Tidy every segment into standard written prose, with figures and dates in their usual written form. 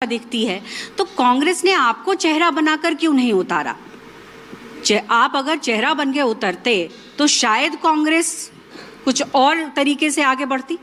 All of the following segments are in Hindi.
दिखती है, तो कांग्रेस ने आपको चेहरा बनाकर क्यों नहीं उतारा? आप अगर चेहरा बन के उतरते तो शायद कांग्रेस कुछ और तरीके से आगे बढ़ती।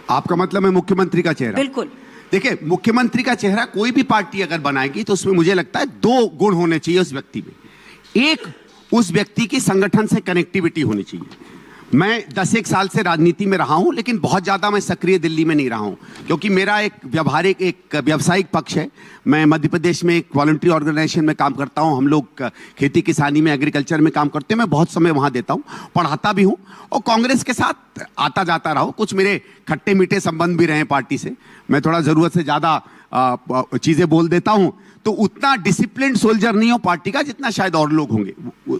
आपका मतलब है मुख्यमंत्री का चेहरा? बिल्कुल। देखिए, मुख्यमंत्री का चेहरा कोई भी पार्टी अगर बनाएगी तो उसमें मुझे लगता है दो गुण होने चाहिए उस व्यक्ति में। एक, उस व्यक्ति की संगठन से कनेक्टिविटी होनी चाहिए। मैं 10 साल से राजनीति में रहा हूं, लेकिन बहुत ज्यादा मैं सक्रिय दिल्ली में नहीं रहा हूं, क्योंकि मेरा एक व्यावसायिक पक्ष है। मैं मध्य प्रदेश में एक वॉलंटरी ऑर्गेनाइजेशन में काम करता हूं। हम लोग खेती किसानी में, एग्रीकल्चर में काम करते हैं। मैं बहुत समय वहां देता हूं, पढ़ाता भी हूं और कांग्रेस के साथ आता जाता रहा हूं। कुछ मेरे खट्टे मीठे संबंध भी रहे पार्टी से। मैं थोड़ा जरूरत से ज्यादा चीजें बोल देता हूं, तो उतना डिसिप्लिन सोल्जर नहीं हो पार्टी का जितना शायद और लोग होंगे।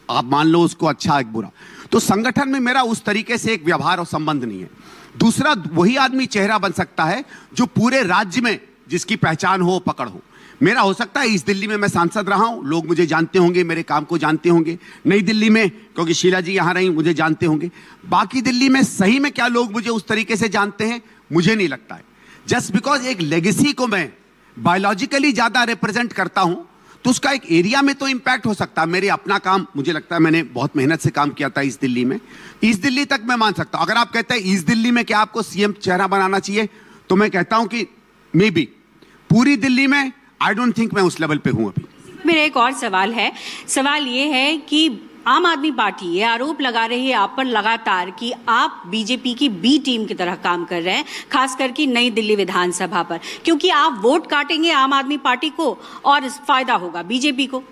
आप मान लो उसको अच्छा एक बुरा। तो संगठन में मेरा उस तरीके से एक व्यवहार और संबंध नहीं है। दूसरा, वही आदमी चेहरा बन सकता है जो पूरे राज्य में जिसकी पहचान हो, पकड़ हो। मेरा हो सकता है इस दिल्ली में मैं सांसद रहा हूं, लोग मुझे जानते होंगे, मेरे काम को जानते होंगे। नई दिल्ली में क्योंकि शीला जी यहां रही, मुझे जानते होंगे। बाकी दिल्ली में सही में क्या लोग मुझे उस तरीके से जानते हैं, मुझे नहीं लगता है। जस्ट बिकॉज एक लेगेसी को मैं बायोलॉजिकली ज्यादा रिप्रेजेंट करता हूं, तो उसका एक एरिया में तो इंपैक्ट हो सकता है। मेरे अपना काम, मुझे लगता है मैंने बहुत मेहनत से काम किया था इस दिल्ली में। इस दिल्ली तक मैं मान सकता हूं। अगर आप कहते हैं इस दिल्ली में क्या आपको सीएम चेहरा बनाना चाहिए, तो मैं कहता हूं कि मे बी। पूरी दिल्ली में आई डोंट थिंक मैं उस लेवल पे हूं अभी। मेरा एक और सवाल है। सवाल ये है कि आम आदमी पार्टी ये आरोप लगा रही है आप पर लगातार कि आप बीजेपी की बी टीम की तरह काम कर रहे हैं, खास करके नई दिल्ली विधानसभा पर, क्योंकि आप वोट काटेंगे आम आदमी पार्टी को और फायदा होगा बीजेपी को।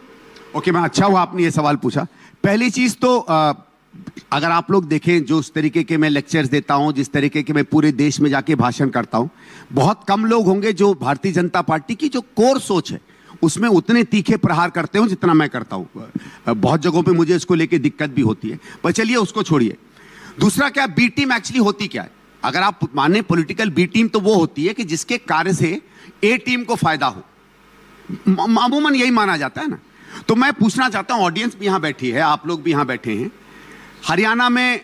ओके, मैं अच्छा हुआ आपने ये सवाल पूछा। पहली चीज तो अगर आप लोग देखें, जो उस तरीके के मैं लेक्चर्स देता हूं, जिस तरीके के मैं पूरे देश में जाके भाषण करता हूं, बहुत कम लोग होंगे जो भारतीय जनता पार्टी की जो कोर सोच है उसमें उतने तीखे प्रहार करते हो जितना मैं करता हूं। बहुत जगहों पे मुझे इसको लेके दिक्कत भी होती है, पर चलिए उसको छोड़िए। दूसरा, क्या बी टीम एक्चुअली होती क्या है? अगर आप माने पॉलिटिकल बी टीम, तो वो होती है कि जिसके कार्य से ए टीम को फायदा हो। मामूमन यही माना जाता है ना। तो मैं पूछना चाहता हूं, ऑडियंस भी यहां बैठी है, आप लोग भी यहां बैठे हैं, हरियाणा में